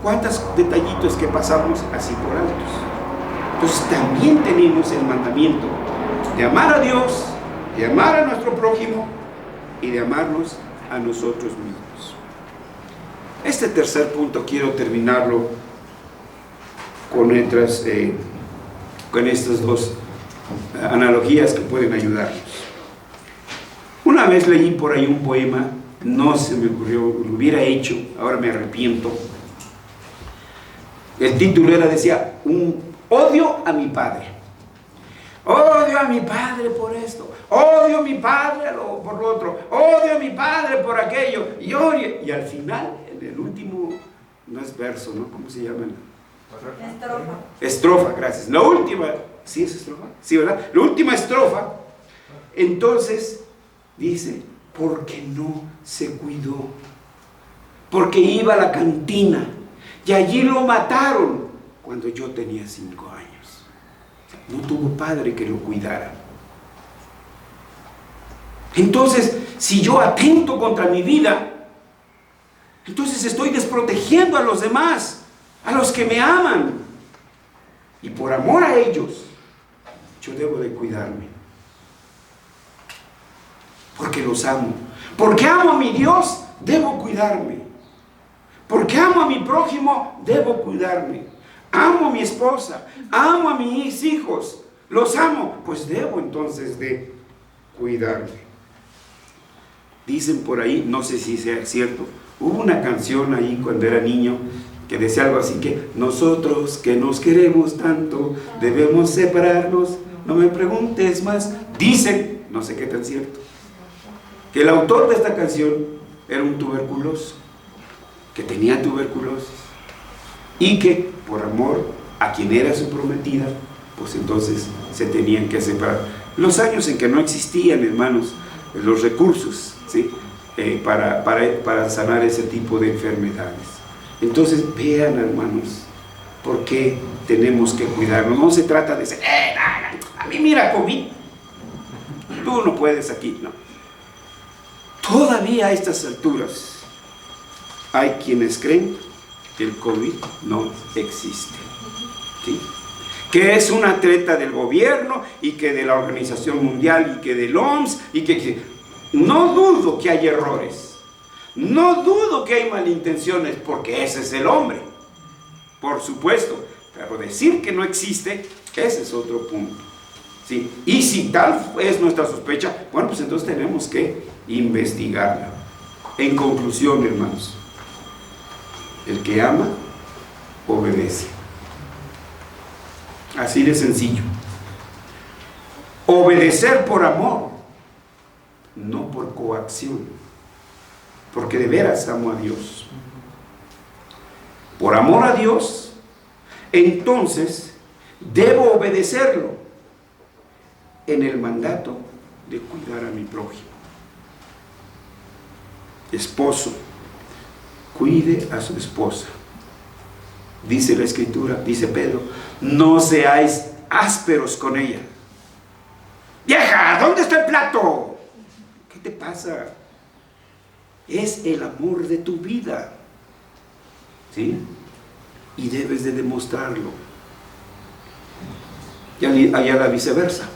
cuántos detallitos que pasamos así por altos. Entonces también tenemos el mandamiento de amar a Dios, de amar a nuestro prójimo y de amarnos a nosotros mismos. Este tercer punto quiero terminarlo con estas dos analogías que pueden ayudarnos. Una vez leí por ahí un poema, no se me ocurrió, lo hubiera hecho, ahora me arrepiento. El título decía, un odio a mi padre. Odio a mi padre por esto, odio a mi padre por lo otro, odio a mi padre por aquello, y al final, en el último, no es verso, ¿no? ¿Cómo se llama? Estrofa, gracias. La última, ¿sí es estrofa? Sí, ¿verdad? La última estrofa, entonces, dice, porque no se cuidó, porque iba a la cantina, y allí lo mataron, cuando yo tenía 5 años. No tuvo padre que lo cuidara. Entonces, si yo atento contra mi vida, entonces estoy desprotegiendo a los demás, a los que me aman. Y por amor a ellos, yo debo de cuidarme. Porque los amo. Porque amo a mi Dios, debo cuidarme. Porque amo a mi prójimo, debo cuidarme. Amo a mi esposa, amo a mis hijos, los amo, pues debo entonces de cuidarme. Dicen por ahí, no sé si sea cierto, hubo una canción ahí cuando era niño que decía algo así que nosotros que nos queremos tanto debemos separarnos, no me preguntes más. Dicen, no sé qué tan cierto, que el autor de esta canción era un tuberculoso, que tenía tuberculosis y que por amor a quien era su prometida, pues entonces se tenían que separar. Los años en que no existían, hermanos, los recursos, ¿sí? para sanar ese tipo de enfermedades. Entonces vean, hermanos, por qué tenemos que cuidarnos. No se trata de decir, a mí mira COVID, tú no puedes aquí, no. Todavía a estas alturas hay quienes creen que el COVID no existe, ¿sí? Que es una treta del gobierno y que de la Organización Mundial y que del OMS y que no dudo que hay errores, no dudo que hay malintenciones, porque ese es el hombre, por supuesto, pero decir que no existe, ese es otro punto, ¿sí? Y si tal es nuestra sospecha, bueno, pues entonces tenemos que investigarla. En conclusión, hermanos, el que ama, obedece. Así de sencillo. Obedecer por amor, no por coacción, porque de veras amo a Dios. Por amor a Dios, entonces debo obedecerlo en el mandato de cuidar a mi prójimo. Esposo, cuide a su esposa. Dice la Escritura, dice Pedro, no seáis ásperos con ella. Vieja, ¿dónde está el plato? ¿Qué te pasa? Es el amor de tu vida, ¿sí? Y debes de demostrarlo. Y allá la viceversa.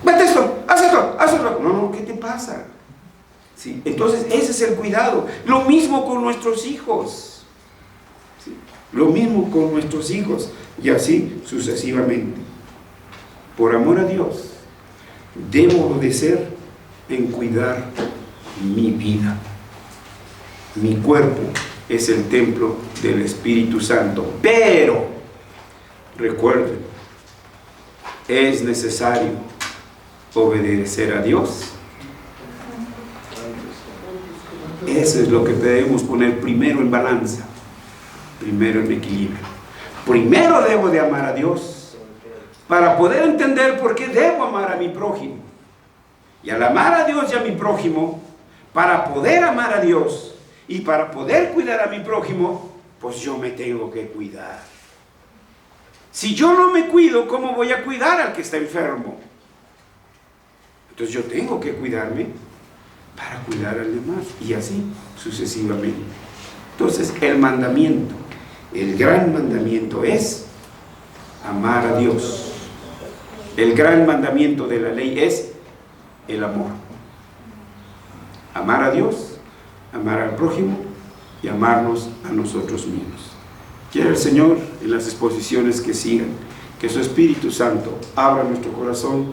Vete esto, haz esto, haz esto. No, ¿qué te pasa? ¿Sí? Entonces ese es el cuidado. Lo mismo con nuestros hijos, ¿sí? Lo mismo con nuestros hijos y así sucesivamente. Por amor a Dios, debo obedecer en cuidar mi vida. Mi cuerpo es el templo del Espíritu Santo, pero recuerden, es necesario obedecer a Dios. Eso es lo que debemos poner primero en balanza, primero en equilibrio. Primero debo de amar a Dios para poder entender por qué debo amar a mi prójimo. Y al amar a Dios y a mi prójimo, para poder amar a Dios y para poder cuidar a mi prójimo, pues yo me tengo que cuidar. Si yo no me cuido, ¿cómo voy a cuidar al que está enfermo? Entonces yo tengo que cuidarme para cuidar al demás y así sucesivamente. Entonces el mandamiento, el gran mandamiento es amar a Dios. El gran mandamiento de la ley es el amor. Amar a Dios, amar al prójimo y amarnos a nosotros mismos. Quiera el Señor en las exposiciones que sigan, que su Espíritu Santo abra nuestro corazón,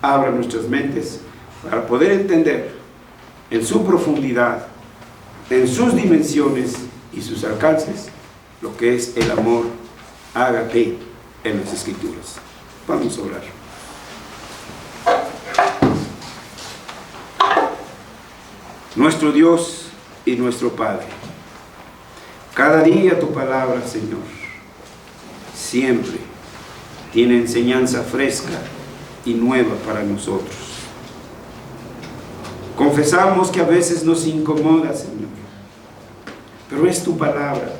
abra nuestras mentes para poder entender en su profundidad, en sus dimensiones y sus alcances, lo que es el amor ágape en las Escrituras. Vamos a orar. Nuestro Dios y nuestro Padre, cada día tu palabra, Señor, siempre tiene enseñanza fresca y nueva para nosotros. Confesamos que a veces nos incomoda, Señor, pero es tu palabra.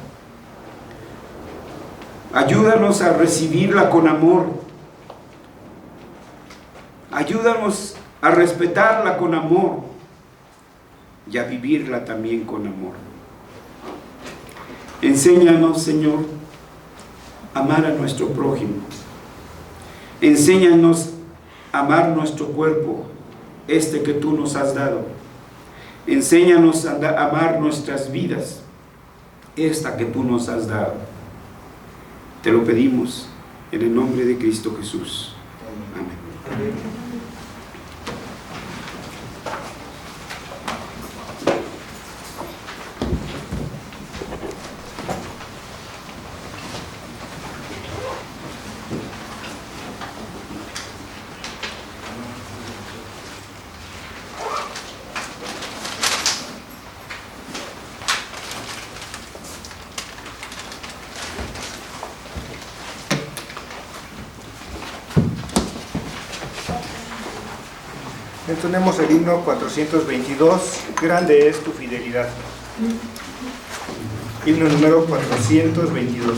Ayúdanos a recibirla con amor. Ayúdanos a respetarla con amor y a vivirla también con amor. Enséñanos, Señor, a amar a nuestro prójimo. Enséñanos a amar nuestro cuerpo, este que tú nos has dado. Enséñanos a amar nuestras vidas, esta que tú nos has dado. Te lo pedimos en el nombre de Cristo Jesús. Amén. Entonemos el himno 422, grande es tu fidelidad. Himno número 422.